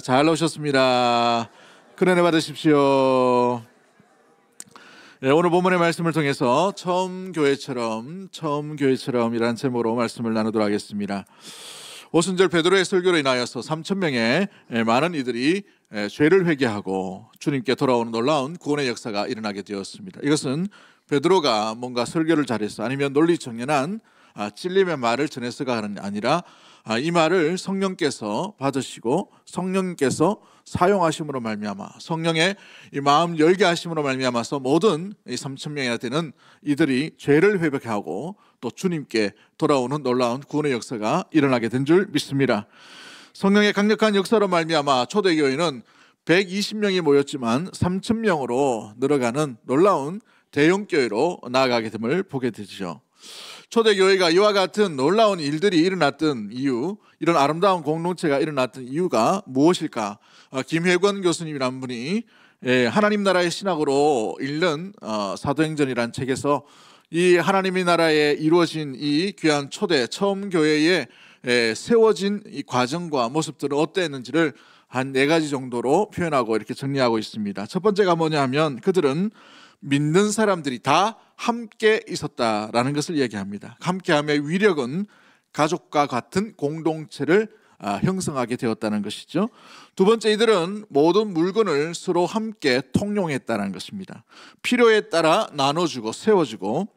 잘 오셨습니다. 큰 은혜 받으십시오. 네, 오늘 본문의 말씀을 통해서 처음 교회처럼이라는 제목으로 말씀을 나누도록 하겠습니다. 오순절 베드로의 설교로 인하여서 3,000명의 많은 이들이 죄를 회개하고 주님께 돌아오는 놀라운 구원의 역사가 일어나게 되었습니다. 이것은 베드로가 뭔가 설교를 잘해서 아니면 논리정연한 찔림의 말을 전해서가 아니라 이 말을 성령께서 받으시고 성령께서 사용하심으로 말미암아 성령의 이 마음 열게 하심으로 말미암아서 모든 이 3,000명이나 되는 이들이 죄를 회복하고 또 주님께 돌아오는 놀라운 구원의 역사가 일어나게 된 줄 믿습니다. 성령의 강력한 역사로 말미암아 초대교회는 120명이 모였지만 3,000명으로 늘어가는 놀라운 대형교회로 나아가게 됨을 보게 되죠. 초대교회가 이와 같은 놀라운 일들이 일어났던 이유, 이런 아름다운 공동체가 일어났던 이유가 무엇일까? 김혜권 교수님이란 분이 하나님 나라의 신학으로 읽는 사도행전이란 책에서 이 하나님의 나라에 이루어진 이 귀한 초대 처음 교회에 세워진 이 과정과 모습들은 어땠는지를 한 4가지 정도로 표현하고 이렇게 정리하고 있습니다. 첫 번째가 뭐냐 하면 그들은 믿는 사람들이 다 함께 있었다라는 것을 얘기합니다. 함께함의 위력은 가족과 같은 공동체를 형성하게 되었다는 것이죠. 두 번째, 이들은 모든 물건을 서로 함께 통용했다는 것입니다. 필요에 따라 나눠주고 세워주고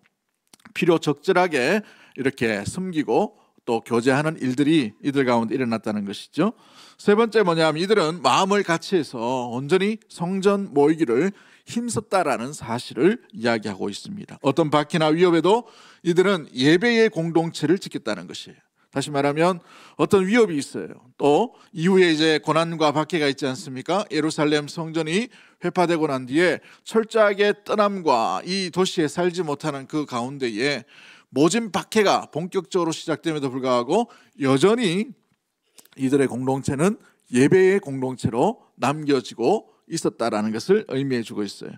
필요 적절하게 이렇게 섬기고 또 교제하는 일들이 이들 가운데 일어났다는 것이죠. 세 번째 뭐냐면 이들은 마음을 같이 해서 온전히 성전 모이기를 힘썼다라는 사실을 이야기하고 있습니다. 어떤 박해나 위협에도 이들은 예배의 공동체를 지켰다는 것이에요. 다시 말하면 어떤 위협이 있어요. 또 이후에 이제 고난과 박해가 있지 않습니까? 예루살렘 성전이 회파되고 난 뒤에 철저하게 떠남과 이 도시에 살지 못하는 그 가운데에 모진 박해가 본격적으로 시작됨에도 불구하고 여전히 이들의 공동체는 예배의 공동체로 남겨지고 있었다라는 것을 의미해 주고 있어요.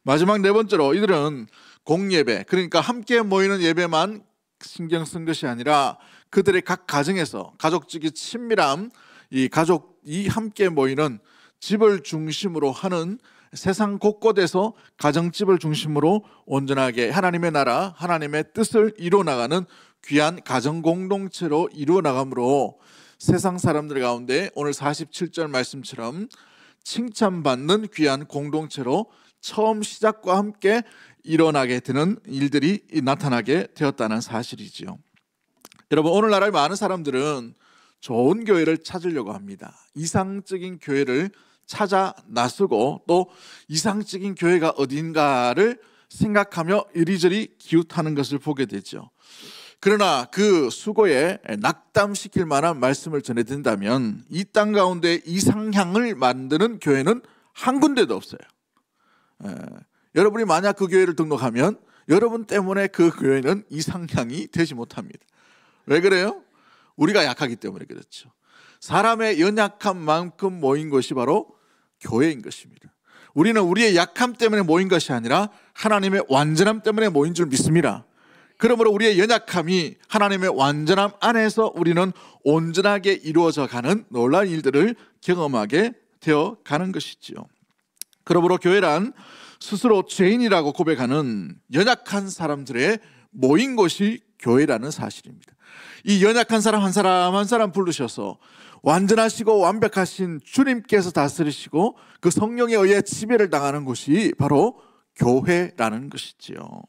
마지막 4번째로 이들은 공예배, 그러니까 함께 모이는 예배만 신경 쓴 것이 아니라 그들의 각 가정에서 가족적인 친밀함, 이 가족이 함께 모이는 집을 중심으로 하는 세상 곳곳에서 가정집을 중심으로 온전하게 하나님의 나라, 하나님의 뜻을 이루어나가는 귀한 가정 공동체로 이루어나가므로 세상 사람들 가운데 오늘 47절 말씀처럼 칭찬받는 귀한 공동체로 처음 시작과 함께 일어나게 되는 일들이 나타나게 되었다는 사실이지요. 여러분, 오늘날의 많은 사람들은 좋은 교회를 찾으려고 합니다. 이상적인 교회를 찾아 나서고 또 이상적인 교회가 어딘가를 생각하며 이리저리 기웃하는 것을 보게 되죠. 그러나 그 수고에 낙담시킬 만한 말씀을 전해드린다면 이 땅 가운데 이상향을 만드는 교회는 한 군데도 없어요. 여러분이 만약 그 교회를 등록하면 여러분 때문에 그 교회는 이상향이 되지 못합니다. 왜 그래요? 우리가 약하기 때문에 그렇죠. 사람의 연약한 만큼 모인 것이 바로 교회인 것입니다. 우리는 우리의 약함 때문에 모인 것이 아니라 하나님의 완전함 때문에 모인 줄 믿습니다. 그러므로 우리의 연약함이 하나님의 완전함 안에서 우리는 온전하게 이루어져 가는 놀라운 일들을 경험하게 되어 가는 것이지요. 그러므로 교회란 스스로 죄인이라고 고백하는 연약한 사람들의 모인 것이 교회라는 사실입니다. 이 연약한 사람 한 사람 한 사람 부르셔서 완전하시고 완벽하신 주님께서 다스리시고 그 성령에 의해 지배를 당하는 곳이 바로 교회라는 것이지요.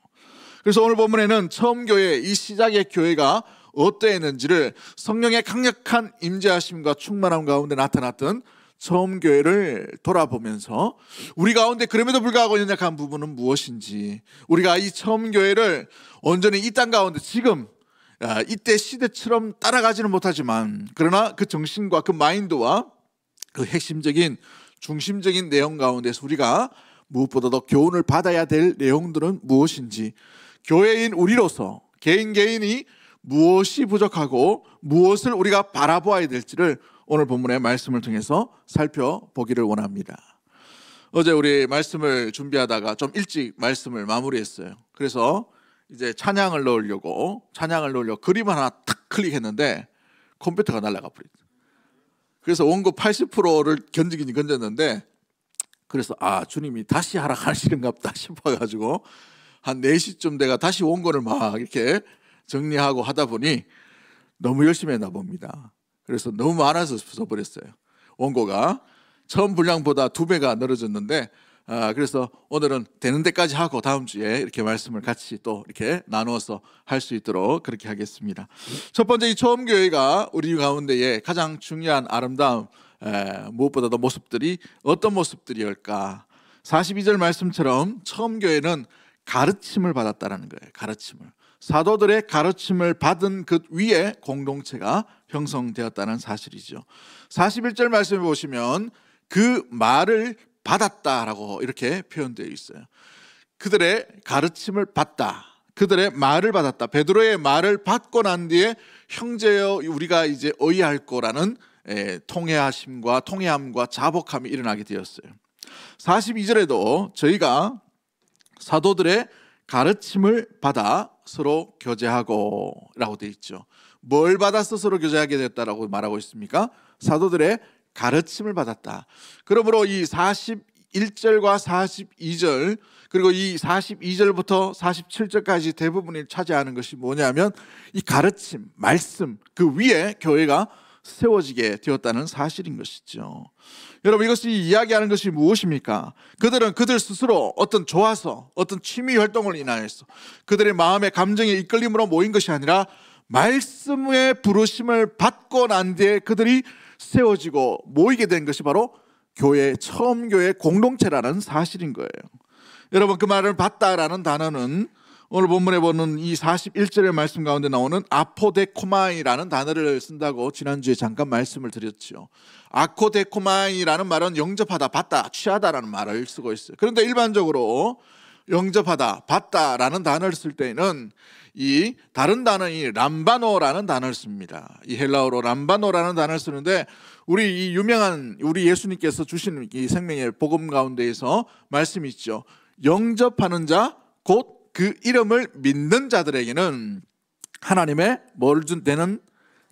그래서 오늘 본문에는 처음 교회, 이 시작의 교회가 어떠했는지를 성령의 강력한 임재하심과 충만함 가운데 나타났던 처음 교회를 돌아보면서 우리 가운데 그럼에도 불구하고 연약한 부분은 무엇인지, 우리가 이 처음 교회를 온전히 이 땅 가운데 지금 이때 시대처럼 따라가지는 못하지만 그러나 그 정신과 그 마인드와 그 핵심적인 중심적인 내용 가운데서 우리가 무엇보다도 교훈을 받아야 될 내용들은 무엇인지, 교회인 우리로서 개인이 무엇이 부족하고 무엇을 우리가 바라보아야 될지를 오늘 본문의 말씀을 통해서 살펴보기를 원합니다. 어제 우리 말씀을 준비하다가 좀 일찍 말씀을 마무리했어요. 그래서 이제 찬양을 넣으려고 그림 하나 탁 클릭했는데 컴퓨터가 날아가 버렸어요. 그래서 원고 80%를 견디긴 견뎠는데, 그래서 주님이 다시 하락하시는가 보다 싶어가지고 한 4시쯤 내가 다시 원고를 막 이렇게 정리하고 하다 보니 너무 열심히 했나 봅니다. 그래서 너무 많아서 써버렸어요. 원고가 처음 분량보다 2배가 늘어졌는데, 그래서 오늘은 되는 데까지 하고 다음 주에 이렇게 말씀을 같이 또 이렇게 나누어서 할 수 있도록 그렇게 하겠습니다. 첫 번째, 이 처음교회가 우리 가운데에 가장 중요한 아름다움, 무엇보다도 모습들이 어떤 모습들이올까? 42절 말씀처럼 처음교회는 가르침을 받았다라는 거예요. 가르침을. 사도들의 가르침을 받은 그 위에 공동체가 형성되었다는 사실이죠. 41절 말씀해 보시면 그 말을 받았다라고 이렇게 표현되어 있어요. 그들의 가르침을 받다, 그들의 말을 받았다. 베드로의 말을 받고 난 뒤에 형제여 우리가 이제 의할 거라는 통회하심과 통회함과 자복함이 일어나게 되었어요. 42절에도 저희가 사도들의 가르침을 받아 서로 교제하고 라고 되어 있죠. 뭘 받아서 서로 교제하게 됐다라고 말하고 있습니까? 사도들의 가르침을 받았다. 그러므로 이 41절과 42절 그리고 이 42절부터 47절까지 대부분이 차지하는 것이 뭐냐면 이 가르침, 말씀 그 위에 교회가 세워지게 되었다는 사실인 것이죠. 여러분, 이것이 이야기하는 것이 무엇입니까? 그들은 그들 스스로 어떤 좋아서 어떤 취미 활동을 인하여서 그들의 마음의 감정의 이끌림으로 모인 것이 아니라 말씀의 부르심을 받고 난 뒤에 그들이 세워지고 모이게 된 것이 바로 교회, 처음 교회 공동체라는 사실인 거예요. 여러분, 그 말을 받다라는 단어는 오늘 본문에 보는 이 41절의 말씀 가운데 나오는 아포데코마이라는 단어를 쓴다고 지난주에 잠깐 말씀을 드렸죠. 아코데코마이라는 말은 영접하다, 받다, 취하다라는 말을 쓰고 있어요. 그런데 일반적으로 영접하다, 받다라는 단어를 쓸 때는 이 다른 단어인 람바노라는 단어를 씁니다. 이 헬라어로 람바노라는 단어를 쓰는데 우리 이 유명한 우리 예수님께서 주신 이 생명의 복음 가운데에서 말씀이 있죠. 영접하는 자, 곧 그 이름을 믿는 자들에게는 하나님의 되는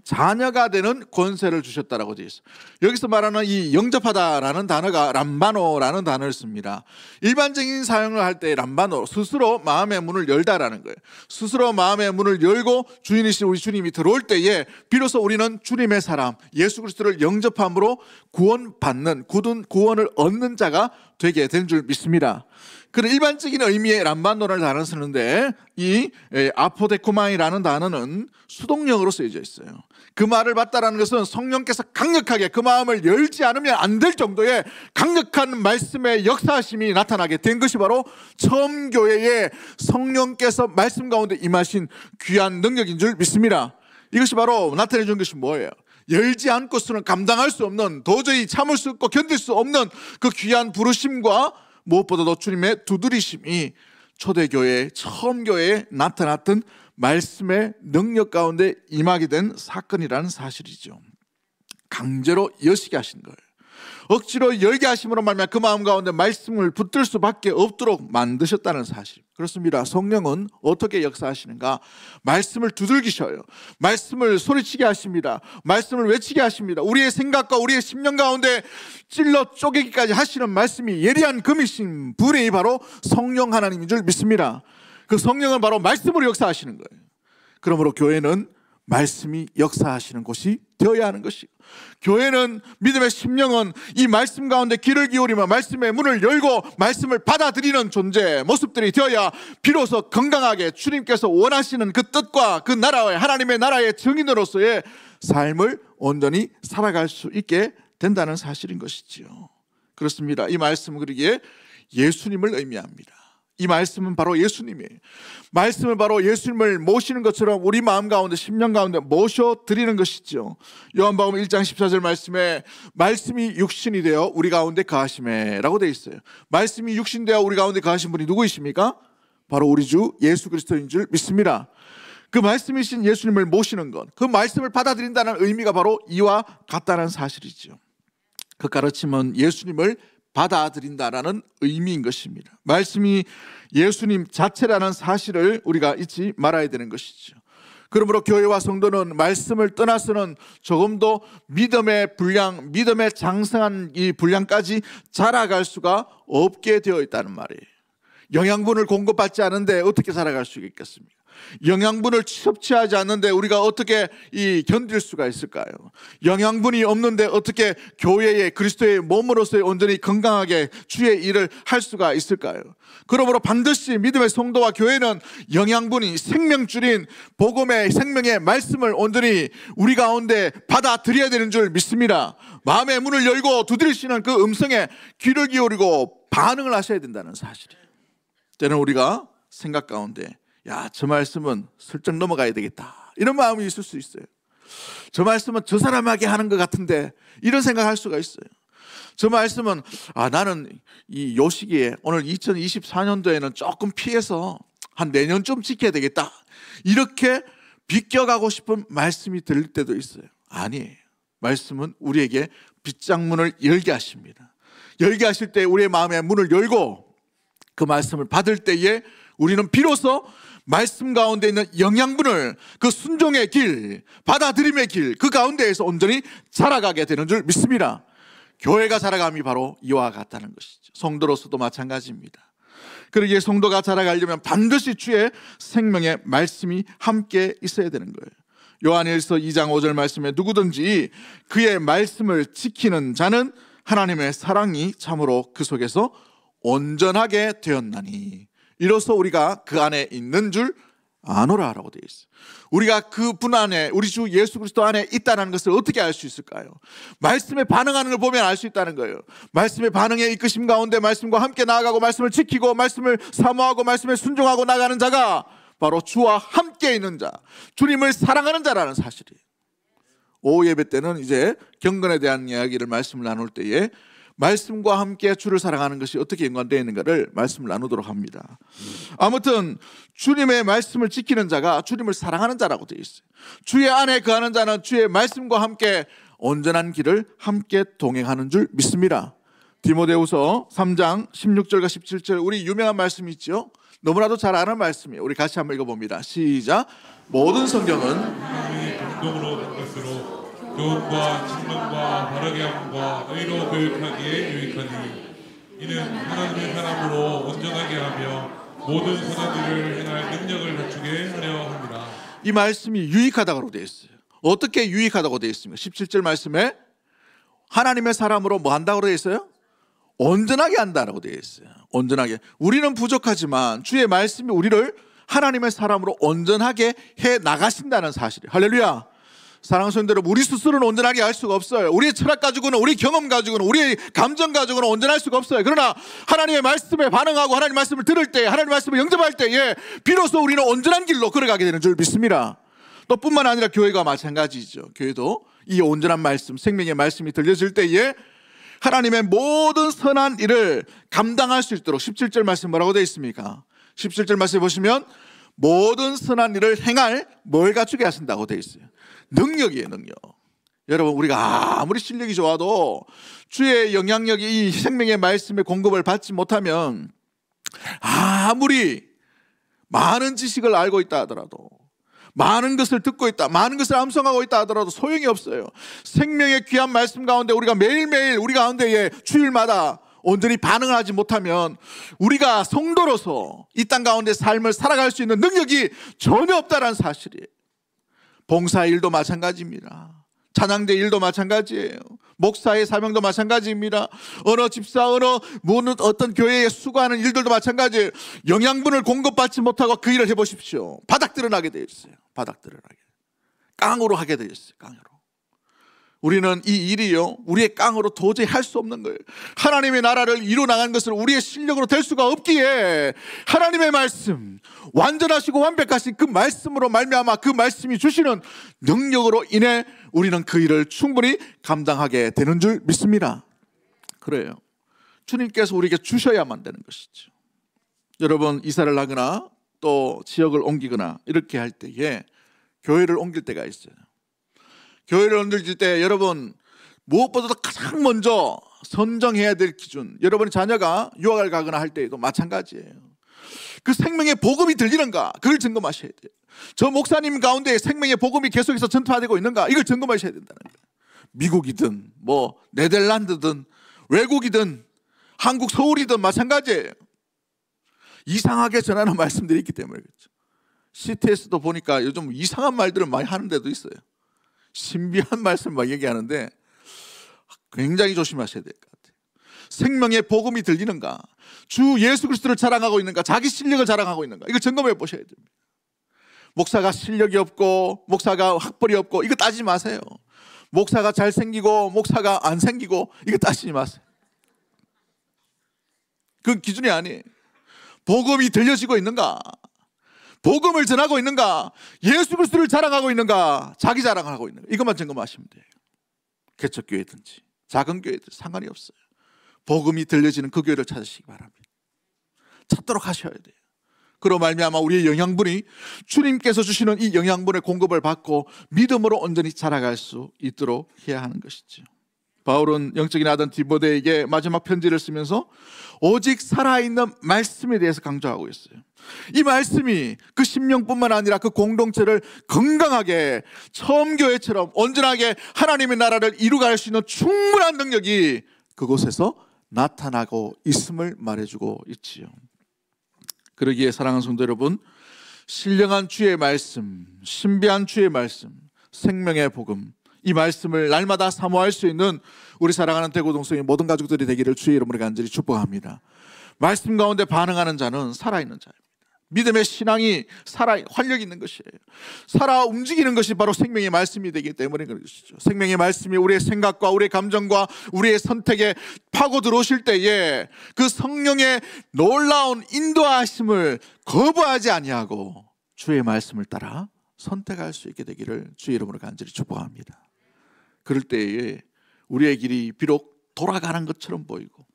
자녀가 되는 권세를 주셨다라고 되어 있어요. 여기서 말하는 이 영접하다라는 단어가 람바노라는 단어를 씁니다. 일반적인 사용을 할 때 람바노, 스스로 마음의 문을 열다라는 거예요. 스스로 마음의 문을 열고 주인이신 우리 주님이 들어올 때에 비로소 우리는 주님의 사람 예수 그리스도를 영접함으로 구원받는, 구원을 얻는 자가 되게 된 줄 믿습니다. 그런 일반적인 의미의 람바노라는 단어를 쓰는데 이 아포데코마이라는 단어는 수동력으로 쓰여져 있어요. 그 말을 받다라는 것은 성령께서 강력하게 그 마음을 열지 않으면 안 될 정도의 강력한 말씀의 역사하심이 나타나게 된 것이 바로 처음 교회에 성령께서 말씀 가운데 임하신 귀한 능력인 줄 믿습니다. 이것이 바로 나타내 준 것이 뭐예요? 열지 않고서는 감당할 수 없는, 도저히 참을 수 없고 견딜 수 없는 그 귀한 부르심과 무엇보다도 주님의 두드리심이 초대교회, 처음 교회에 나타났던 말씀의 능력 가운데 임하게 된 사건이라는 사실이죠. 강제로 여시게 하신 거예요. 억지로 열게 하심으로 말미암아 그 마음 가운데 말씀을 붙들 수밖에 없도록 만드셨다는 사실. 그렇습니다. 성령은 어떻게 역사하시는가? 말씀을 두들기셔요. 말씀을 소리치게 하십니다. 말씀을 외치게 하십니다. 우리의 생각과 우리의 심령 가운데 찔러 쪼개기까지 하시는 말씀이 예리한 금이신 분이 바로 성령 하나님인 줄 믿습니다. 그 성령은 바로 말씀으로 역사하시는 거예요. 그러므로 교회는 말씀이 역사하시는 곳이 되어야 하는 것이고, 교회는 믿음의 심령은 이 말씀 가운데 귀를 기울이며 말씀의 문을 열고 말씀을 받아들이는 존재 모습들이 되어야 비로소 건강하게 주님께서 원하시는 그 뜻과 그 나라의 하나님의 나라의 증인으로서의 삶을 온전히 살아갈 수 있게 된다는 사실인 것이지요. 그렇습니다. 이 말씀은 그러기에 예수님을 의미합니다. 이 말씀은 바로 예수님이에요. 말씀은 바로 예수님을 모시는 것처럼 우리 마음 가운데 심령 가운데 모셔드리는 것이죠. 요한복음 1장 14절 말씀에 말씀이 육신이 되어 우리 가운데 거하시매 라고 되어 있어요. 말씀이 육신 되어 우리 가운데 거하신 분이 누구이십니까? 바로 우리 주 예수 그리스도인 줄 믿습니다. 그 말씀이신 예수님을 모시는 것, 그 말씀을 받아들인다는 의미가 바로 이와 같다는 사실이죠. 그 가르침은 예수님을 받아들인다라는 의미인 것입니다. 말씀이 예수님 자체라는 사실을 우리가 잊지 말아야 되는 것이죠. 그러므로 교회와 성도는 말씀을 떠나서는 조금도 믿음의 분량, 믿음의 장성한 이 분량까지 자라갈 수가 없게 되어 있다는 말이에요. 영양분을 공급받지 않는데 어떻게 자라갈 수 있겠습니까? 영양분을 섭취하지 않는데 우리가 어떻게 견딜 수가 있을까요? 영양분이 없는데 어떻게 교회의 그리스도의 몸으로서 온전히 건강하게 주의 일을 할 수가 있을까요? 그러므로 반드시 믿음의 성도와 교회는 영양분이 생명줄인 복음의 생명의 말씀을 온전히 우리 가운데 받아들여야 되는 줄 믿습니다. 마음의 문을 열고 두드리시는 그 음성에 귀를 기울이고 반응을 하셔야 된다는 사실이에요. 때는 우리가 생각 가운데 저 말씀은 슬쩍 넘어가야 되겠다, 이런 마음이 있을 수 있어요. 저 말씀은 저 사람에게 하는 것 같은데, 이런 생각할 수가 있어요. 저 말씀은 나는 요 시기에 오늘 2024년도에는 조금 피해서 한 내년쯤 지켜야 되겠다, 이렇게 비껴가고 싶은 말씀이 들릴 때도 있어요. 아니에요. 말씀은 우리에게 빗장문을 열게 하십니다. 열게 하실 때 우리의 마음의 문을 열고 그 말씀을 받을 때에 우리는 비로소 말씀 가운데 있는 영양분을, 그 순종의 길, 받아들임의 길, 그 가운데에서 온전히 자라가게 되는 줄 믿습니다. 교회가 자라감이 바로 이와 같다는 것이죠. 성도로서도 마찬가지입니다. 그러기에 성도가 자라가려면 반드시 주의 생명의 말씀이 함께 있어야 되는 거예요. 요한일서 2장 5절 말씀에 누구든지 그의 말씀을 지키는 자는 하나님의 사랑이 참으로 그 속에서 온전하게 되었나니 이로써 우리가 그 안에 있는 줄 아노라 라고 되어 있어요. 우리가 그분 안에, 우리 주 예수 그리스도 안에 있다는 것을 어떻게 알 수 있을까요? 말씀에 반응하는 걸 보면 알 수 있다는 거예요. 말씀의 반응의 이끄심 가운데 말씀과 함께 나아가고 말씀을 지키고 말씀을 사모하고 말씀에 순종하고 나가는 자가 바로 주와 함께 있는 자, 주님을 사랑하는 자라는 사실이에요. 오후 예배 때는 이제 경건에 대한 이야기를 말씀을 나눌 때에 말씀과 함께 주를 사랑하는 것이 어떻게 연관되어 있는가를 말씀을 나누도록 합니다. 아무튼 주님의 말씀을 지키는 자가 주님을 사랑하는 자라고 되어 있어요. 주의 안에 거하는 자는 주의 말씀과 함께 온전한 길을 함께 동행하는 줄 믿습니다. 디모데후서 3장 16절과 17절, 우리 유명한 말씀이 있죠. 너무나도 잘 아는 말씀이에요. 우리 같이 한번 읽어봅니다. 시작. 모든 성경은 하나님의 감동으로 된 것으로 교훈과 진론과 바르게 함과 의로 교육하기에 유익하니 이는 하나님의 사람으로 온전하게 하며 모든 선한 일을 행할 능력을 갖추게 하려 합니다. 이 말씀이 유익하다고 되어 있어요. 어떻게 유익하다고 되어 있습니까? 17절 말씀에 하나님의 사람으로 뭐 한다고 되어 있어요? 온전하게 한다라고 되어 있어요. 온전하게. 우리는 부족하지만 주의 말씀이 우리를 하나님의 사람으로 온전하게 해 나가신다는 사실이에요. 할렐루야. 사랑하는 성도 여러분, 우리 스스로는 온전하게 할 수가 없어요. 우리의 철학 가지고는, 우리 경험 가지고는, 우리의 감정 가지고는 온전할 수가 없어요. 그러나 하나님의 말씀에 반응하고 하나님의 말씀을 들을 때, 하나님의 말씀을 영접할 때에 비로소 우리는 온전한 길로 걸어가게 되는 줄 믿습니다. 또 뿐만 아니라 교회가 마찬가지죠. 교회도 이 온전한 말씀, 생명의 말씀이 들려질 때에 하나님의 모든 선한 일을 감당할 수 있도록 17절 말씀 뭐라고 되어 있습니까? 17절 말씀에 보시면 모든 선한 일을 행할 뭘 갖추게 하신다고 되어 있어요. 능력이에요, 능력. 여러분, 우리가 아무리 실력이 좋아도 주의 영향력이 이 생명의 말씀의 공급을 받지 못하면 아무리 많은 지식을 알고 있다 하더라도, 많은 것을 듣고 있다, 많은 것을 암송하고 있다 하더라도 소용이 없어요. 생명의 귀한 말씀 가운데 우리가 매일매일 우리 가운데에 주일마다 온전히 반응을 하지 못하면 우리가 성도로서 이 땅 가운데 삶을 살아갈 수 있는 능력이 전혀 없다는 사실이에요. 봉사의 일도 마찬가지입니다. 찬양대 일도 마찬가지예요. 목사의 사명도 마찬가지입니다. 어느 집사, 어떤 교회에 수고하는 일들도 마찬가지예요. 영양분을 공급받지 못하고 그 일을 해보십시오. 바닥드러나게 되어 있어요. 바닥드러나게. 깡으로 하게 되어 있어요. 깡으로. 우리는 이 일이요, 우리의 깡으로 도저히 할 수 없는 거예요. 하나님의 나라를 이루어나가는 것을 우리의 실력으로 될 수가 없기에 하나님의 말씀, 완전하시고 완벽하신 그 말씀으로 말미암아 그 말씀이 주시는 능력으로 인해 우리는 그 일을 충분히 감당하게 되는 줄 믿습니다. 그래요. 주님께서 우리에게 주셔야만 되는 것이죠. 여러분, 이사를 하거나 또 지역을 옮기거나 이렇게 할 때에 교회를 옮길 때가 있어요. 교회를 옮길 때 여러분, 무엇보다도 가장 먼저 선정해야 될 기준, 여러분의 자녀가 유학을 가거나 할 때에도 마찬가지예요. 그 생명의 복음이 들리는가? 그걸 점검하셔야 돼요. 저 목사님 가운데 생명의 복음이 계속해서 전파되고 있는가? 이걸 점검하셔야 된다는 거예요. 미국이든 뭐 네덜란드든 외국이든 한국 서울이든 마찬가지예요. 이상하게 전하는 말씀들이 있기 때문에 그렇죠. CTS도 보니까 요즘 이상한 말들을 많이 하는 데도 있어요. 신비한 말씀을 막 얘기하는데 굉장히 조심하셔야 될 것 같아요. 생명의 복음이 들리는가? 주 예수 그리스도를 자랑하고 있는가? 자기 실력을 자랑하고 있는가? 이걸 점검해 보셔야 됩니다. 목사가 실력이 없고 목사가 학벌이 없고 이거 따지지 마세요. 목사가 잘생기고 목사가 안 생기고 이거 따지지 마세요. 그건 기준이 아니에요. 복음이 들려지고 있는가? 복음을 전하고 있는가? 예수 그리스도를 자랑하고 있는가? 자기 자랑을 하고 있는가? 이것만 점검하시면 돼요. 개척교회든지 작은 교회든 상관이 없어요. 복음이 들려지는 그 교회를 찾으시기 바랍니다. 찾도록 하셔야 돼요. 그로 말미암아 우리의 영양분이 주님께서 주시는 이 영양분의 공급을 받고 믿음으로 온전히 자라갈 수 있도록 해야 하는 것이죠. 바울은 영적인 아들 디모데에게 마지막 편지를 쓰면서 오직 살아있는 말씀에 대해서 강조하고 있어요. 이 말씀이 그 심령뿐만 아니라 그 공동체를 건강하게 처음 교회처럼 온전하게 하나님의 나라를 이루갈 수 있는 충분한 능력이 그곳에서 나타나고 있음을 말해주고 있지요. 그러기에 사랑하는 성도 여러분, 신령한 주의 말씀, 신비한 주의 말씀, 생명의 복음, 이 말씀을 날마다 사모할 수 있는 우리 사랑하는 대구동성의 모든 가족들이 되기를 주의 이름으로 간절히 축복합니다. 말씀 가운데 반응하는 자는 살아있는 자입니다. 믿음의 신앙이 활력 있는 것이에요. 살아 움직이는 것이 바로 생명의 말씀이 되기 때문에 그런 것이죠. 생명의 말씀이 우리의 생각과 우리의 감정과 우리의 선택에 파고 들어오실 때에 그 성령의 놀라운 인도하심을 거부하지 아니하고 주의 말씀을 따라 선택할 수 있게 되기를 주의 이름으로 간절히 축복합니다. 그럴 때에 우리의 길이 비록 돌아가는 것처럼 보이고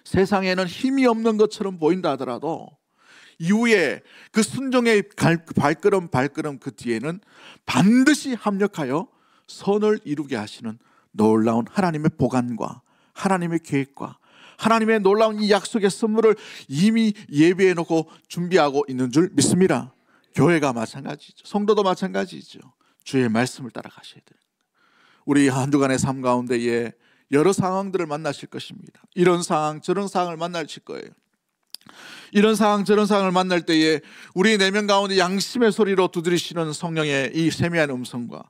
세상에는 힘이 없는 것처럼 보인다 하더라도 이후에 그 순종의 발걸음 그 뒤에는 반드시 합력하여 선을 이루게 하시는 놀라운 하나님의 보관과 하나님의 계획과 하나님의 놀라운 이 약속의 선물을 이미 예비해 놓고 준비하고 있는 줄 믿습니다. 교회가 마찬가지죠. 성도도 마찬가지죠. 주의 말씀을 따라가셔야 돼요. 우리 한 주간의 삶 가운데에 여러 상황들을 만나실 것입니다. 이런 상황 저런 상황을 만나실 거예요. 이런 상황 저런 상황을 만날 때에 우리 내면 가운데 양심의 소리로 두드리시는 성령의 이 세미한 음성과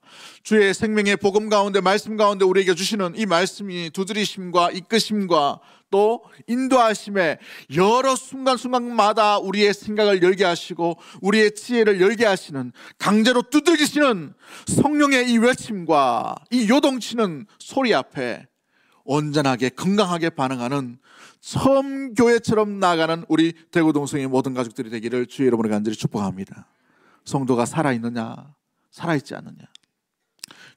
주의 생명의 복음 가운데 말씀 가운데 우리에게 주시는 이 말씀이 두드리심과 이끄심과 또 인도하심에 여러 순간순간마다 우리의 생각을 열게 하시고 우리의 지혜를 열게 하시는 강제로 두들기시는 성령의 이 외침과 이 요동치는 소리 앞에 온전하게 건강하게 반응하는 처음 교회처럼 나아가는 우리 대구동성의 모든 가족들이 되기를 주의 이름으로 간절히 축복합니다. 성도가 살아있느냐 살아있지 않느냐,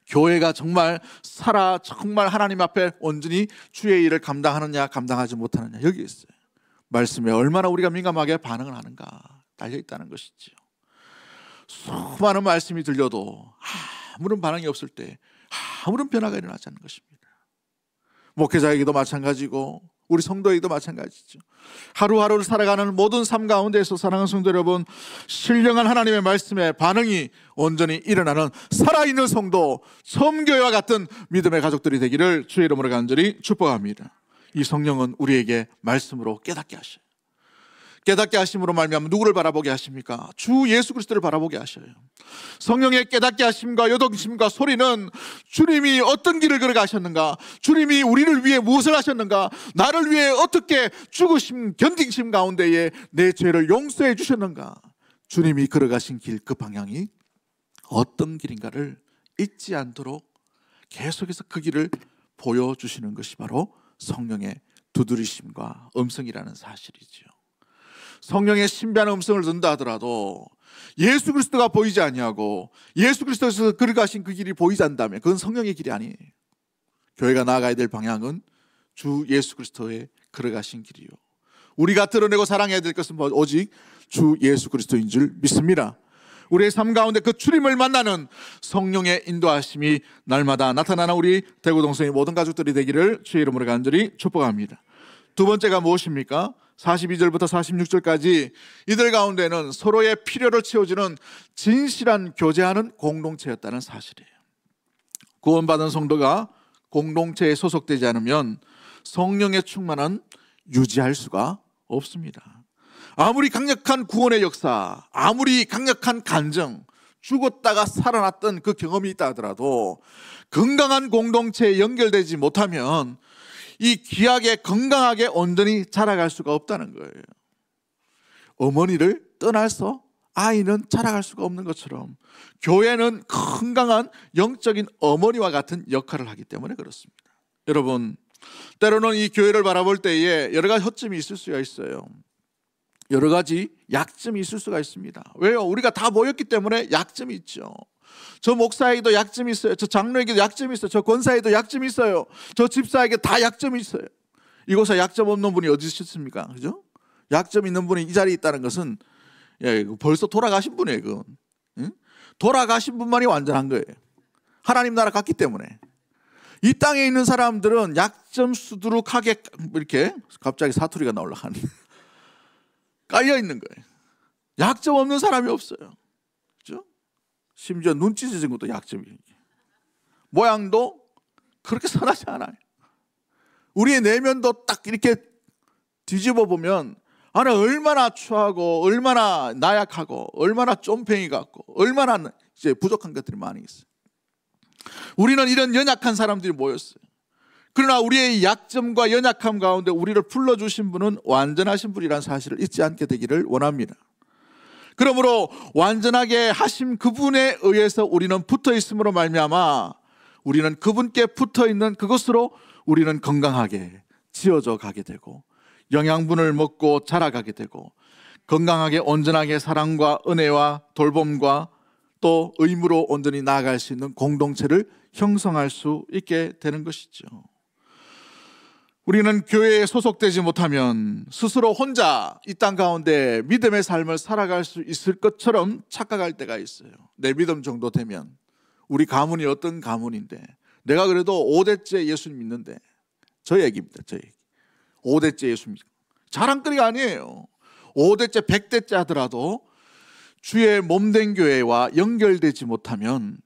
교회가 정말 정말 하나님 앞에 온전히 주의 일을 감당하느냐 감당하지 못하느냐, 여기 있어요. 말씀에 얼마나 우리가 민감하게 반응을 하는가 달려있다는 것이죠. 수많은 말씀이 들려도 아무런 반응이 없을 때 아무런 변화가 일어나지 않는 것입니다. 목회자에게도 마찬가지고 우리 성도에게도 마찬가지죠. 하루하루를 살아가는 모든 삶 가운데에서 사랑하는 성도 여러분, 신령한 하나님의 말씀에 반응이 온전히 일어나는 살아있는 성도, 섬교회와 같은 믿음의 가족들이 되기를 주의 이름으로 간절히 축복합니다. 이 성령은 우리에게 말씀으로 깨닫게 하셔요. 깨닫게 하심으로 말미암아 누구를 바라보게 하십니까? 주 예수 그리스도를 바라보게 하셔요. 성령의 깨닫게 하심과 요동심과 소리는 주님이 어떤 길을 걸어가셨는가, 주님이 우리를 위해 무엇을 하셨는가, 나를 위해 어떻게 죽으심 견디심 가운데에 내 죄를 용서해 주셨는가, 주님이 걸어가신 길 그 방향이 어떤 길인가를 잊지 않도록 계속해서 그 길을 보여주시는 것이 바로 성령의 두드리심과 음성이라는 사실이죠. 성령의 신비한 음성을 듣는다 하더라도 예수 그리스도가 보이지 아니하고 예수 그리스도에서 걸어가신 그 길이 보이지 않다면 그건 성령의 길이 아니에요. 교회가 나아가야 될 방향은 주 예수 그리스도의 걸어가신 길이요, 우리가 드러내고 사랑해야 될 것은 오직 주 예수 그리스도인 줄 믿습니다. 우리의 삶 가운데 그 주님을 만나는 성령의 인도하심이 날마다 나타나는 우리 대구동성의 모든 가족들이 되기를 주의 이름으로 간절히 축복합니다. 두 번째가 무엇입니까? 42절부터 46절까지 이들 가운데는 서로의 필요를 채워주는 진실한 교제하는 공동체였다는 사실이에요. 구원받은 성도가 공동체에 소속되지 않으면 성령의 충만은 유지할 수가 없습니다. 아무리 강력한 구원의 역사, 아무리 강력한 간증, 죽었다가 살아났던 그 경험이 있다 하더라도 건강한 공동체에 연결되지 못하면 이 귀하게 건강하게 온전히 자라갈 수가 없다는 거예요. 어머니를 떠나서 아이는 자라갈 수가 없는 것처럼 교회는 건강한 영적인 어머니와 같은 역할을 하기 때문에 그렇습니다. 여러분, 때로는 이 교회를 바라볼 때에 여러 가지 허점이 있을 수가 있어요. 여러 가지 약점이 있을 수가 있습니다. 왜요? 우리가 다 모였기 때문에 약점이 있죠. 저 목사에게도 약점이 있어요. 저 장로에게도 약점이 있어요. 저 권사에게도 약점이 있어요. 저 집사에게 다 약점이 있어요. 이곳에 약점 없는 분이 어디 있습니까? 그죠? 약점 있는 분이 이 자리에 있다는 것은 벌써 돌아가신 분이에요. 그건. 응? 돌아가신 분만이 완전한 거예요. 하나님 나라 갔기 때문에. 이 땅에 있는 사람들은 약점 수두룩하게 이렇게 갑자기 사투리가 나오려고 하는 깔려 있는 거예요. 약점 없는 사람이 없어요. 그죠? 심지어 눈치 찢은 것도 약점이에요. 모양도 그렇게 선하지 않아요. 우리의 내면도 딱 이렇게 뒤집어 보면 안에 얼마나 추하고 얼마나 나약하고 얼마나 쫌팽이 같고 얼마나 이제 부족한 것들이 많이 있어요. 우리는 이런 연약한 사람들이 모였어요. 그러나 우리의 약점과 연약함 가운데 우리를 불러주신 분은 완전하신 분이라는 사실을 잊지 않게 되기를 원합니다. 그러므로 완전하게 하신 그분에 의해서 우리는 붙어 있음으로 말미암아 우리는 그분께 붙어 있는 그것으로 우리는 건강하게 지어져 가게 되고 영양분을 먹고 자라가게 되고 건강하게 온전하게 사랑과 은혜와 돌봄과 또 의무로 온전히 나아갈 수 있는 공동체를 형성할 수 있게 되는 것이죠. 우리는 교회에 소속되지 못하면 스스로 혼자 이 땅 가운데 믿음의 삶을 살아갈 수 있을 것처럼 착각할 때가 있어요. 내 믿음 정도 되면 우리 가문이 어떤 가문인데 내가 그래도 5대째 예수님 믿는데 저 얘기입니다. 저 얘기. 5대째 예수님 자랑거리가 아니에요. 5대째 100대째 하더라도 주의 몸된 교회와 연결되지 못하면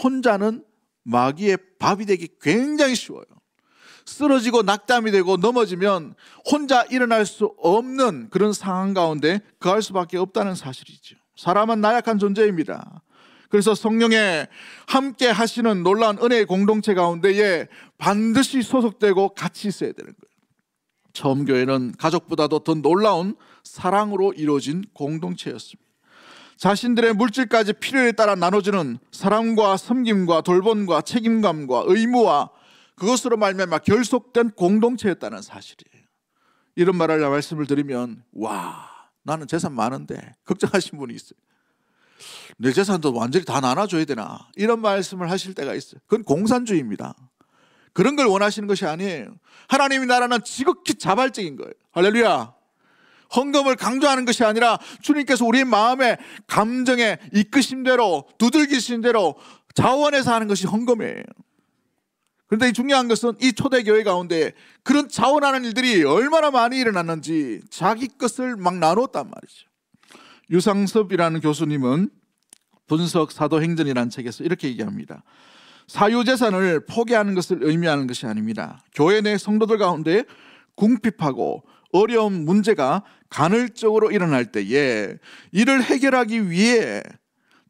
혼자는 마귀의 밥이 되기 굉장히 쉬워요. 쓰러지고 낙담이 되고 넘어지면 혼자 일어날 수 없는 그런 상황 가운데 거할 수밖에 없다는 사실이죠. 사람은 나약한 존재입니다. 그래서 성령에 함께 하시는 놀라운 은혜의 공동체 가운데에 반드시 소속되고 같이 있어야 되는 거예요. 처음 교회는 가족보다도 더 놀라운 사랑으로 이루어진 공동체였습니다. 자신들의 물질까지 필요에 따라 나눠주는 사랑과 섬김과 돌봄과 책임감과 의무와 그것으로 말미암아 결속된 공동체였다는 사실이에요. 이런 말씀을 드리면 와, 나는 재산 많은데 걱정하신 분이 있어요. 내 재산도 완전히 다 나눠줘야 되나? 이런 말씀을 하실 때가 있어요. 그건 공산주의입니다. 그런 걸 원하시는 것이 아니에요. 하나님의 나라는 지극히 자발적인 거예요. 할렐루야. 헌금을 강조하는 것이 아니라 주님께서 우리의 마음에 감정에 이끄신 대로 두들기신 대로 자원해서 하는 것이 헌금이에요. 그런데 이 중요한 것은 이 초대교회 가운데 그런 자원하는 일들이 얼마나 많이 일어났는지 자기 것을 막 나눴단 말이죠. 유상섭이라는 교수님은 분석 사도행전이라는 책에서 이렇게 얘기합니다. 사유재산을 포기하는 것을 의미하는 것이 아닙니다. 교회 내 성도들 가운데 궁핍하고 어려운 문제가 간헐적으로 일어날 때에 이를 해결하기 위해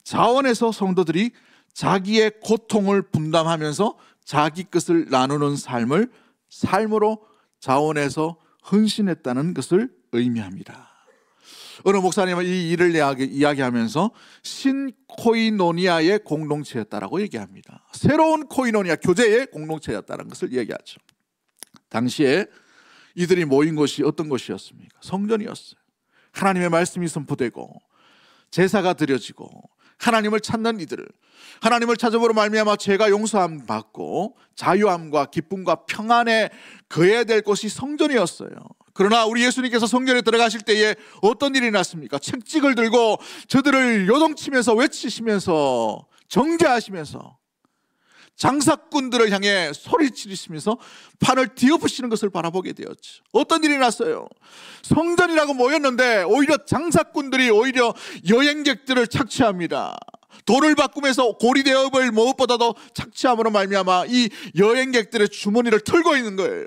자원해서 성도들이 자기의 고통을 분담하면서 자기 것을 나누는 삶을 삶으로 자원해서 헌신했다는 것을 의미합니다. 어느 목사님은 이 일을 이야기하면서 신코이노니아의 공동체였다라고 얘기합니다. 새로운 코이노니아 교제의 공동체였다는 것을 얘기하죠. 당시에 이들이 모인 곳이 어떤 곳이었습니까? 성전이었어요. 하나님의 말씀이 선포되고 제사가 드려지고 하나님을 찾는 이들을 하나님을 찾음으로 말미암아 죄가 용서함 받고 자유함과 기쁨과 평안에 거해야 될 곳이 성전이었어요. 그러나 우리 예수님께서 성전에 들어가실 때에 어떤 일이 났습니까? 책찍을 들고 저들을 요동치면서 외치시면서 정죄하시면서 장사꾼들을 향해 소리치시면서 판을 뒤엎으시는 것을 바라보게 되었죠. 어떤 일이 났어요? 성전이라고 모였는데 오히려 장사꾼들이 오히려 여행객들을 착취합니다. 돈을 바꾸면서 고리대업을 무엇보다도 착취함으로 말미암아 이 여행객들의 주머니를 털고 있는 거예요.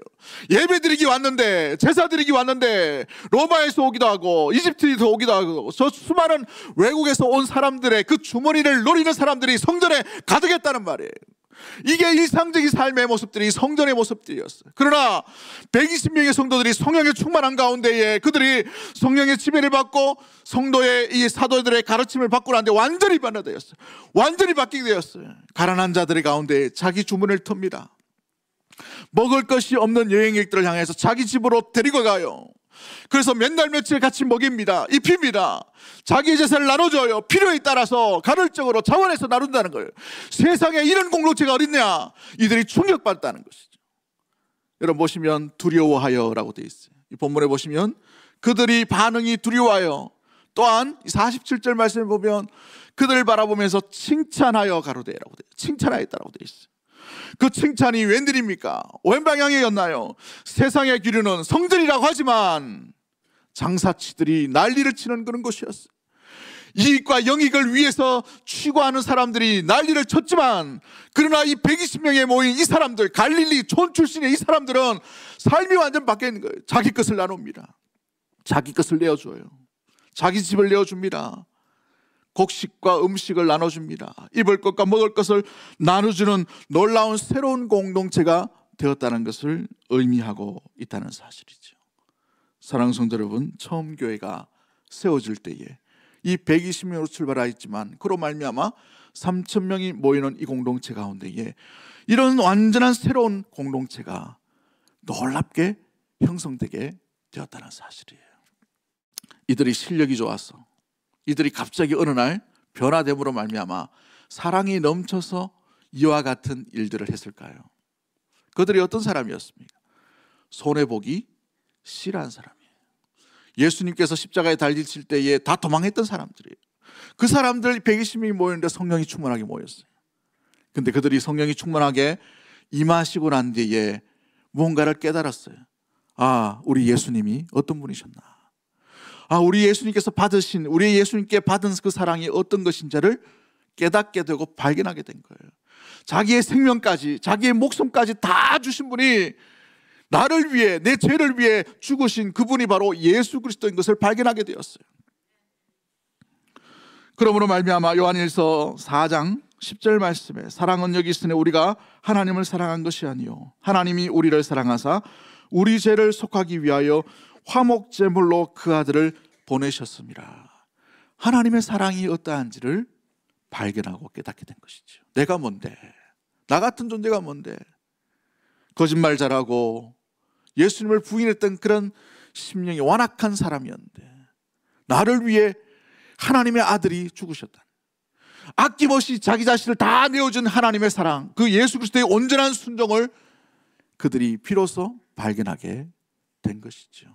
예배드리기 왔는데, 제사드리기 왔는데 로마에서 오기도 하고 이집트에서 오기도 하고 저 수많은 외국에서 온 사람들의 그 주머니를 노리는 사람들이 성전에 가득했다는 말이에요. 이게 일상적인 삶의 모습들이 성전의 모습들이었어요. 그러나 120명의 성도들이 성령의 충만한 가운데에 그들이 성령의 지배를 받고 성도의 이 사도들의 가르침을 받고 나는데 완전히 변화되었어요. 완전히 바뀌게 되었어요. 가난한 자들의 가운데 자기 주문을 텁니다. 먹을 것이 없는 여행객들을 향해서 자기 집으로 데리고 가요. 그래서 몇 날 며칠 같이 먹입니다. 입힙니다. 자기 재산을 나눠줘요. 필요에 따라서 간헐적으로 자원해서 나눈다는 거예요. 세상에 이런 공동체가 어딨냐? 이들이 충격받았다는 것이죠. 여러분 보시면 두려워하여라고 되어 있어요. 이 본문에 보시면 그들이 반응이 두려워하여, 또한 47절 말씀에 보면 그들을 바라보면서 칭찬하여 가로되라고 되어 있어요. 칭찬하였다라고 되어 있어요. 그 칭찬이 웬일입니까? 웬 방향이었나요? 세상의 기류는 성전이라고 하지만 장사치들이 난리를 치는 그런 곳이었어요. 이익과 영익을 위해서 추구하는 사람들이 난리를 쳤지만, 그러나 이 120명에 모인 이 사람들, 갈릴리 촌 출신의 이 사람들은 삶이 완전 바뀌어 있는 거예요. 자기 것을 나눕니다. 자기 것을 내어줘요. 자기 집을 내어줍니다. 곡식과 음식을 나눠줍니다. 입을 것과 먹을 것을 나눠주는 놀라운 새로운 공동체가 되었다는 것을 의미하고 있다는 사실이죠. 사랑하는 성도 여러분, 처음 교회가 세워질 때에 이 120명으로 출발하였지만 그로 말미암아 3,000명이 모이는 이 공동체 가운데에 이런 완전한 새로운 공동체가 놀랍게 형성되게 되었다는 사실이에요. 이들이 실력이 좋아서, 이들이 갑자기 어느 날 변화됨으로 말미암아 사랑이 넘쳐서 이와 같은 일들을 했을까요? 그들이 어떤 사람이었습니까? 손해보기 싫어한 사람이에요. 예수님께서 십자가에 달리실 때에 다 도망했던 사람들이에요. 그 사람들 120명이 모였는데 성령이 충만하게 모였어요. 근데 그들이 성령이 충만하게 임하시고 난 뒤에 무언가를 깨달았어요. 아, 우리 예수님이 어떤 분이셨나? 아, 우리 예수님께서 받으신, 우리 예수님께 받은 그 사랑이 어떤 것인지를 깨닫게 되고 발견하게 된 거예요. 자기의 생명까지, 자기의 목숨까지 다 주신 분이 나를 위해, 내 죄를 위해 죽으신 그분이 바로 예수 그리스도인 것을 발견하게 되었어요. 그러므로 말미암아 요한일서 4장 10절 말씀에 사랑은 여기 있으니 우리가 하나님을 사랑한 것이 아니요 하나님이 우리를 사랑하사 우리 죄를 속하기 위하여 화목제물로 그 아들을 보내셨습니다. 하나님의 사랑이 어떠한지를 발견하고 깨닫게 된 것이죠. 내가 뭔데? 나 같은 존재가 뭔데? 거짓말 잘하고 예수님을 부인했던 그런 심령이 완악한 사람이었는데 나를 위해 하나님의 아들이 죽으셨다. 아낌없이 자기 자신을 다 내어준 하나님의 사랑, 그 예수 그리스도의 온전한 순종을 그들이 비로소 발견하게 된 것이죠.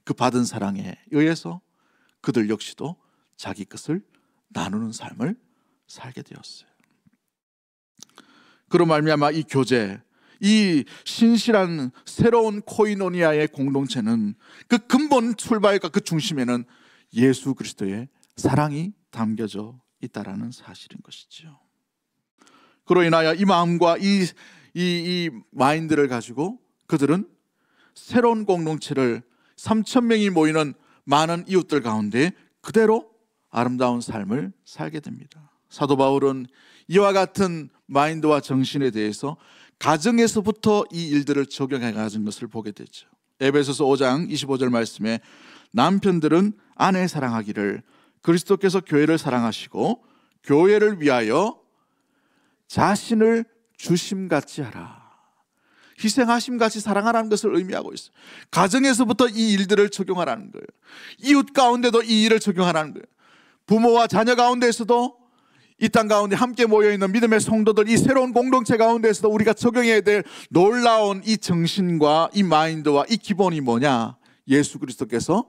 그 받은 사랑에 의해서 그들 역시도 자기 것을 나누는 삶을 살게 되었어요. 그로 말미암아 이 교제, 이 신실한 새로운 코이노니아의 공동체는 그 근본 출발과 그 중심에는 예수 그리스도의 사랑이 담겨져 있다라는 사실인 것이죠. 그로 인하여 이 마음과 이 마인드를 가지고 그들은 새로운 공동체를 3,000명이 모이는 많은 이웃들 가운데 그대로 아름다운 삶을 살게 됩니다. 사도 바울은 이와 같은 마인드와 정신에 대해서 가정에서부터 이 일들을 적용해 가진 것을 보게 되죠. 에베소서 5장 25절 말씀에 남편들은 아내 사랑하기를 그리스도께서 교회를 사랑하시고 교회를 위하여 자신을 주심같이 하라. 희생하심같이 사랑하라는 것을 의미하고 있어요. 가정에서부터 이 일들을 적용하라는 거예요. 이웃 가운데도 이 일을 적용하라는 거예요. 부모와 자녀 가운데에서도 이 땅 가운데 함께 모여있는 믿음의 성도들, 이 새로운 공동체 가운데에서도 우리가 적용해야 될 놀라운 이 정신과 이 마인드와 이 기본이 뭐냐? 예수 그리스도께서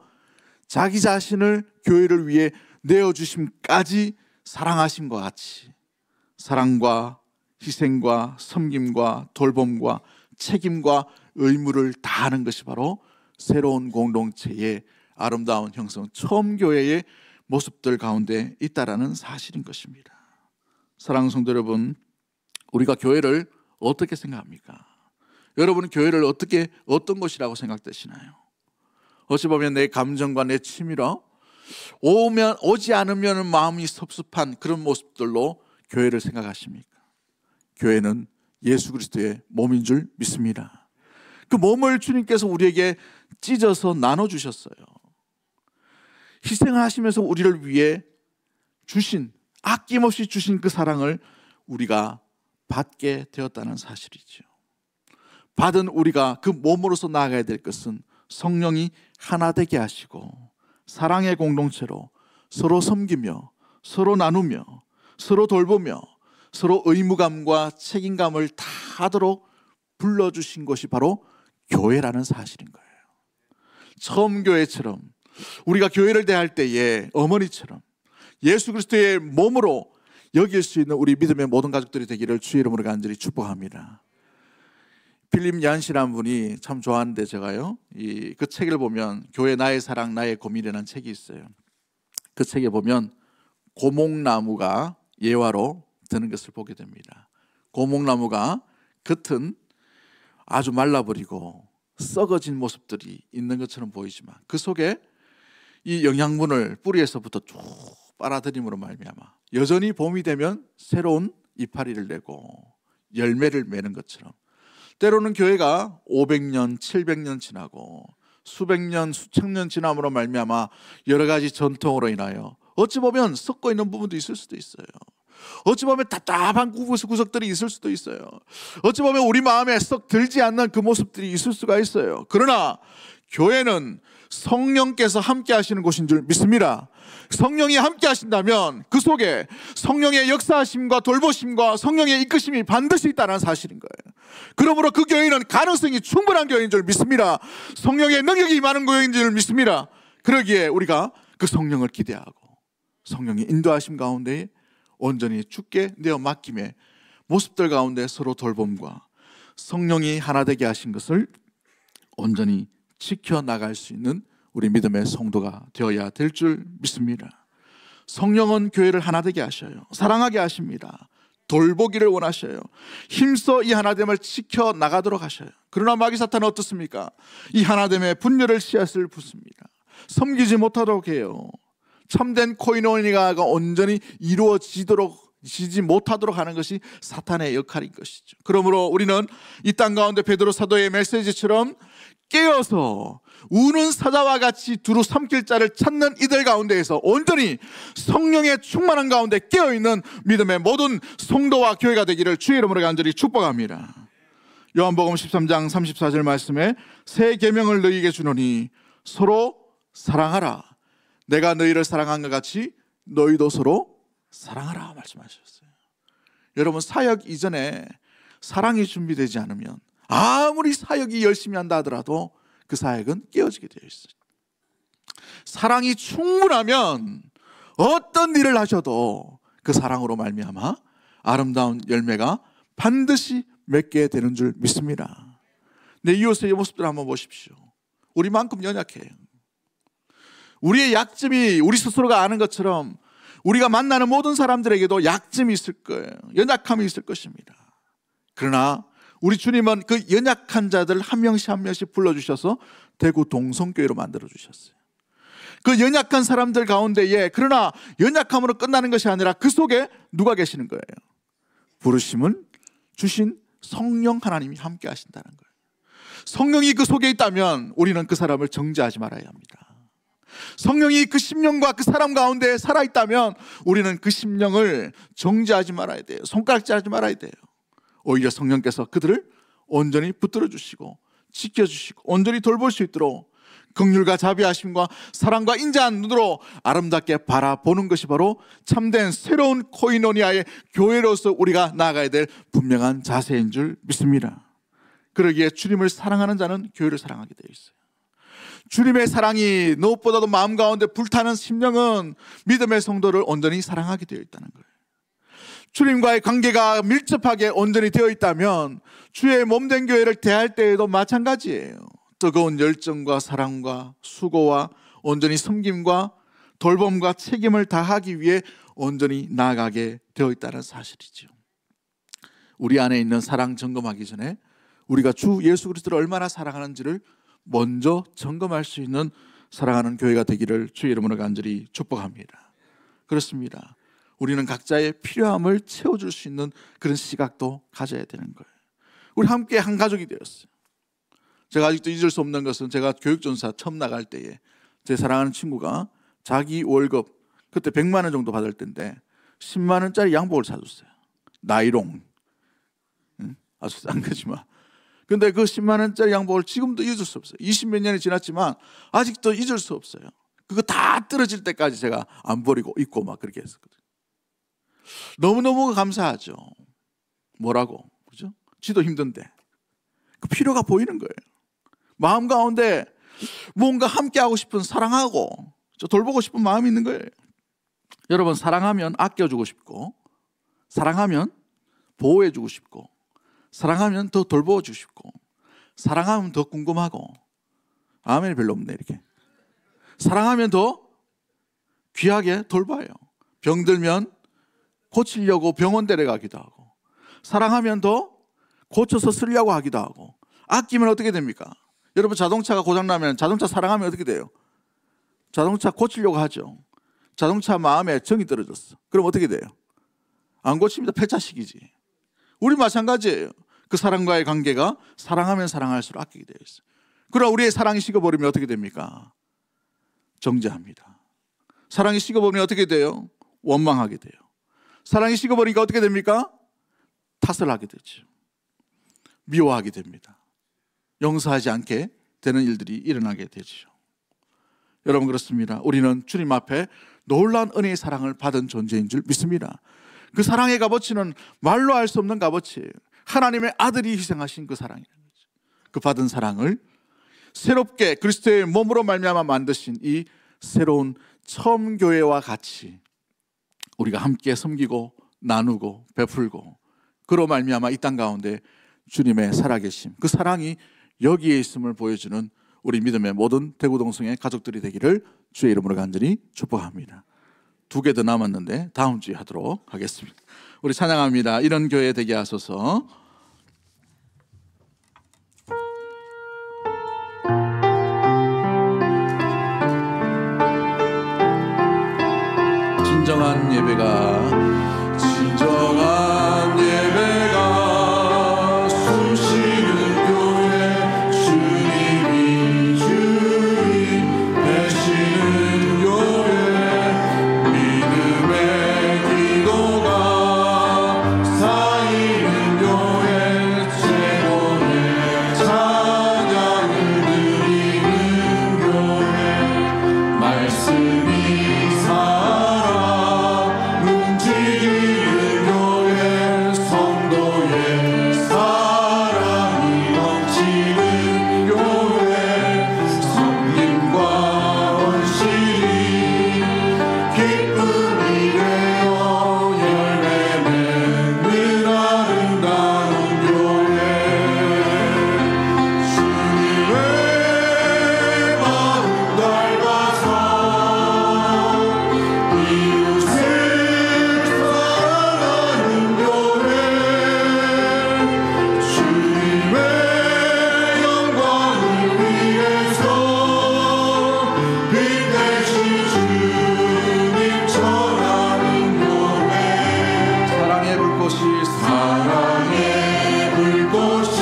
자기 자신을 교회를 위해 내어주심까지 사랑하심과 같이 사랑과 희생과 섬김과 돌봄과 책임과 의무를 다하는 것이 바로 새로운 공동체의 아름다운 형성, 처음 교회의 모습들 가운데 있다라는 사실인 것입니다. 사랑하는 성도 여러분, 우리가 교회를 어떻게 생각합니까? 여러분은 교회를 어떤 곳이라고 생각되시나요? 어찌 보면 내 감정과 내 취미로 오지 않으면 마음이 섭섭한 그런 모습들로 교회를 생각하십니까? 교회는 예수 그리스도의 몸인 줄 믿습니다. 그 몸을 주님께서 우리에게 찢어서 나눠주셨어요. 희생하시면서 우리를 위해 주신, 아낌없이 주신 그 사랑을 우리가 받게 되었다는 사실이죠. 받은 우리가 그 몸으로서 나아가야 될 것은 성령이 하나 되게 하시고 사랑의 공동체로 서로 섬기며 서로 나누며 서로 돌보며 서로 의무감과 책임감을 다하도록 불러주신 것이 바로 교회라는 사실인 거예요. 처음 교회처럼 우리가 교회를 대할 때에 어머니처럼 예수 그리스도의 몸으로 여길 수 있는 우리 믿음의 모든 가족들이 되기를 주의 이름으로 간절히 축복합니다. 필립 얀시라는 분이 참 좋아하는데 제가요, 그 책을 보면 교회 나의 사랑 나의 고민이라는 책이 있어요. 그 책에 보면 고목나무가 예화로 드는 것을 보게 됩니다. 고목나무가 겉은 아주 말라버리고 썩어진 모습들이 있는 것처럼 보이지만 그 속에 이 영양분을 뿌리에서부터 쭉 빨아들임으로 말미암아 여전히 봄이 되면 새로운 이파리를 내고 열매를 맺는 것처럼 때로는 교회가 500년, 700년 지나고 수백 년, 수천 년 지남으로 말미암아 여러 가지 전통으로 인하여 어찌 보면 썩고 있는 부분도 있을 수도 있어요. 어찌 보면 답답한 구석들이 있을 수도 있어요. 어찌 보면 우리 마음에 썩 들지 않는 그 모습들이 있을 수가 있어요. 그러나 교회는 성령께서 함께 하시는 곳인 줄 믿습니다. 성령이 함께 하신다면 그 속에 성령의 역사하심과 돌보심과 성령의 이끄심이 반드시 있다는 사실인 거예요. 그러므로 그 교회는 가능성이 충분한 교회인 줄 믿습니다. 성령의 능력이 많은 교회인 줄 믿습니다. 그러기에 우리가 그 성령을 기대하고 성령의 인도하심 가운데 온전히 주께 내어 맡김의 모습들 가운데 서로 돌봄과 성령이 하나 되게 하신 것을 온전히 지켜나갈 수 있는 우리 믿음의 성도가 되어야 될 줄 믿습니다. 성령은 교회를 하나 되게 하셔요. 사랑하게 하십니다. 돌보기를 원하셔요. 힘써 이 하나됨을 지켜나가도록 하셔요. 그러나 마귀 사탄은 어떻습니까? 이 하나됨의 분열을 씨앗을 붓습니다. 섬기지 못하도록 해요. 참된 코이노니아가 온전히 이루어지지 못하도록 하는 것이 사탄의 역할인 것이죠. 그러므로 우리는 이 땅 가운데 베드로 사도의 메시지처럼 깨어서 우는 사자와 같이 두루 삼킬 자를 찾는 이들 가운데에서 온전히 성령의 충만한 가운데 깨어있는 믿음의 모든 성도와 교회가 되기를 주의 이름으로 간절히 축복합니다. 요한복음 13장 34절 말씀에 새 계명을 너희에게 주노니 서로 사랑하라. 내가 너희를 사랑한 것 같이 너희도 서로 사랑하라 말씀하셨어요. 여러분, 사역 이전에 사랑이 준비되지 않으면 아무리 사역이 열심히 한다 하더라도 그 사역은 깨어지게 되어 있어요. 사랑이 충분하면 어떤 일을 하셔도 그 사랑으로 말미암아 아름다운 열매가 반드시 맺게 되는 줄 믿습니다. 내 이웃의 모습들 한번 보십시오. 우리만큼 연약해요. 우리의 약점이 우리 스스로가 아는 것처럼 우리가 만나는 모든 사람들에게도 약점이 있을 거예요. 연약함이 있을 것입니다. 그러나 우리 주님은 그 연약한 자들 한 명씩 한 명씩 불러주셔서 대구 동성교회로 만들어주셨어요. 그 연약한 사람들 가운데에 그러나 연약함으로 끝나는 것이 아니라 그 속에 누가 계시는 거예요? 부르심을 주신 성령 하나님이 함께 하신다는 거예요. 성령이 그 속에 있다면 우리는 그 사람을 정죄하지 말아야 합니다. 성령이 그 심령과 그 사람 가운데 살아있다면 우리는 그 심령을 정죄하지 말아야 돼요. 손가락질하지 말아야 돼요. 오히려 성령께서 그들을 온전히 붙들어 주시고 지켜주시고 온전히 돌볼 수 있도록 긍휼과 자비하심과 사랑과 인자한 눈으로 아름답게 바라보는 것이 바로 참된 새로운 코이노니아의 교회로서 우리가 나아가야 될 분명한 자세인 줄 믿습니다. 그러기에 주님을 사랑하는 자는 교회를 사랑하게 되어 있어요. 주님의 사랑이 무엇보다도 마음 가운데 불타는 심령은 믿음의 성도를 온전히 사랑하게 되어 있다는 거예요. 주님과의 관계가 밀접하게 온전히 되어 있다면 주의 몸된 교회를 대할 때에도 마찬가지예요. 뜨거운 열정과 사랑과 수고와 온전히 섬김과 돌봄과 책임을 다하기 위해 온전히 나아가게 되어 있다는 사실이죠. 우리 안에 있는 사랑 점검하기 전에 우리가 주 예수 그리스도를 얼마나 사랑하는지를 먼저 점검할 수 있는 사랑하는 교회가 되기를 주의 이름으로 간절히 축복합니다. 그렇습니다. 우리는 각자의 필요함을 채워줄 수 있는 그런 시각도 가져야 되는 거예요. 우리 함께 한 가족이 되었어요. 제가 아직도 잊을 수 없는 것은 제가 교육전사 처음 나갈 때에 제 사랑하는 친구가 자기 월급 그때 100만 원 정도 받을 때인데 10만 원짜리 양복을 사줬어요. 나이롱. 아주 싼 거지만. 근데 그 10만 원짜리 양복을 지금도 잊을 수 없어요. 20몇 년이 지났지만 아직도 잊을 수 없어요. 그거 다 떨어질 때까지 제가 안 버리고 입고 막 그렇게 했었거든요. 너무너무 감사하죠. 뭐라고? 그죠? 지도 힘든데. 그 필요가 보이는 거예요. 마음 가운데 뭔가 함께하고 싶은, 사랑하고 돌보고 싶은 마음이 있는 거예요. 여러분, 사랑하면 아껴주고 싶고, 사랑하면 보호해주고 싶고, 사랑하면 더 돌보아주고 싶고, 사랑하면 더 궁금하고. 아멘이 별로 없네 이렇게. 사랑하면 더 귀하게 돌봐요. 병들면 고치려고 병원 데려가기도 하고, 사랑하면 더 고쳐서 쓰려고 하기도 하고, 아끼면 어떻게 됩니까? 여러분, 자동차가 고장나면 자동차 사랑하면 어떻게 돼요? 자동차 고치려고 하죠. 자동차 마음에 정이 떨어졌어. 그럼 어떻게 돼요? 안 고칩니다. 폐차시키지. 우리 마찬가지예요. 그 사랑과의 관계가 사랑하면 사랑할수록 아끼게 되어 있어요. 그러나 우리의 사랑이 식어버리면 어떻게 됩니까? 정죄합니다. 사랑이 식어버리면 어떻게 돼요? 원망하게 돼요. 사랑이 식어버리니까 어떻게 됩니까? 탓을 하게 되죠. 미워하게 됩니다. 용서하지 않게 되는 일들이 일어나게 되죠. 여러분, 그렇습니다. 우리는 주님 앞에 놀라운 은혜의 사랑을 받은 존재인 줄 믿습니다. 그 사랑의 값어치는 말로 할 수 없는 값어치예요. 하나님의 아들이 희생하신 그 사랑이라는 거죠. 그 받은 사랑을 새롭게 그리스도의 몸으로 말미암아 만드신 이 새로운 처음 교회와 같이 우리가 함께 섬기고 나누고 베풀고, 그로 말미암아 이 땅 가운데 주님의 살아계심, 그 사랑이 여기에 있음을 보여주는 우리 믿음의 모든 대구동성의 가족들이 되기를 주의 이름으로 간절히 축복합니다. 2개 더 남았는데 다음 주에 하도록 하겠습니다. 우리 찬양합니다. 이런 교회 되게 하소서. 진정한 예배가, 진정한 예배가 숨쉬는 교회, 주님이 주인 되시는 교회, 믿음의 기도가 쌓이는 교회, 최고의 찬양을 드리는 교회, 말씀이 살아 움직이는 교회, 성도의 사랑이 넘치는 교회, 섬김과 헌신이 기쁨이 되어 열매 맺는 아름다운 교회, 주님의 마음 닮아서 이웃을 사랑하는 교회, 주님의 영광을 위해서 빛 대신 주님 전하는 교회, 사랑의 불꽃이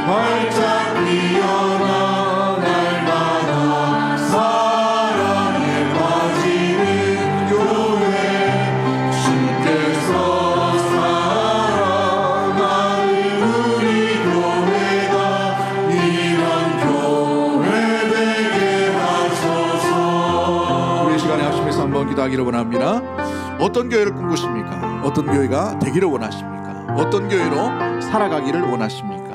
활짝 피어나 날마다 사랑에 빠지는 교회, 주께서 사랑하는 우리 교회가 이런 교회 되게 하소서. 우리 시간에 합심해서 한번 기도하기를 원합니다. 어떤 교회를 꿈꾸십니까? 어떤 교회가 되기를 원하십니까? 어떤 교회로 살아가기를 원하십니까?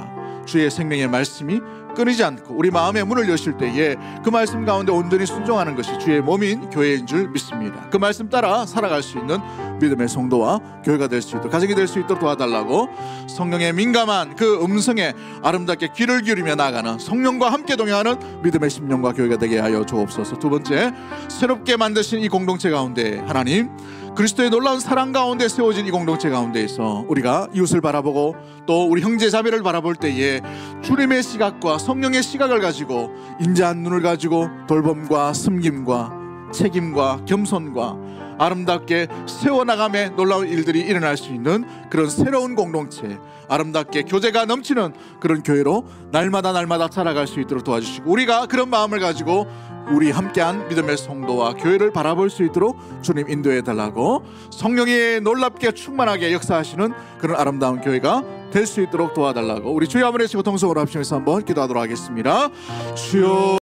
주의 생명의 말씀이 끊이지 않고 우리 마음의 문을 여실 때에 그 말씀 가운데 온전히 순종하는 것이 주의 몸인 교회인 줄 믿습니다. 그 말씀 따라 살아갈 수 있는 믿음의 성도와 교회가 될 수 있도록, 가정이 될 수 있도록 도와달라고, 성령의 민감한 그 음성에 아름답게 귀를 기울이며 나아가는, 성령과 함께 동행하는 믿음의 심령과 교회가 되게 하여 주옵소서. 두 번째, 새롭게 만드신 이 공동체 가운데 하나님, 그리스도의 놀라운 사랑 가운데 세워진 이 공동체 가운데에서 우리가 이웃을 바라보고 또 우리 형제 자매를 바라볼 때에 주님의 시각과 성령의 시각을 가지고, 인자한 눈을 가지고 돌봄과 섬김과 책임과 겸손과 아름답게 세워나감에 놀라운 일들이 일어날 수 있는 그런 새로운 공동체, 아름답게 교제가 넘치는 그런 교회로 날마다 살아갈 수 있도록 도와주시고, 우리가 그런 마음을 가지고 우리 함께한 믿음의 성도와 교회를 바라볼 수 있도록 주님 인도해 달라고, 성령이 놀랍게 충만하게 역사하시는 그런 아름다운 교회가 될 수 있도록 도와달라고, 우리 주여 한번 외치고 통성으로 합심해서 한번 기도하도록 하겠습니다. 주여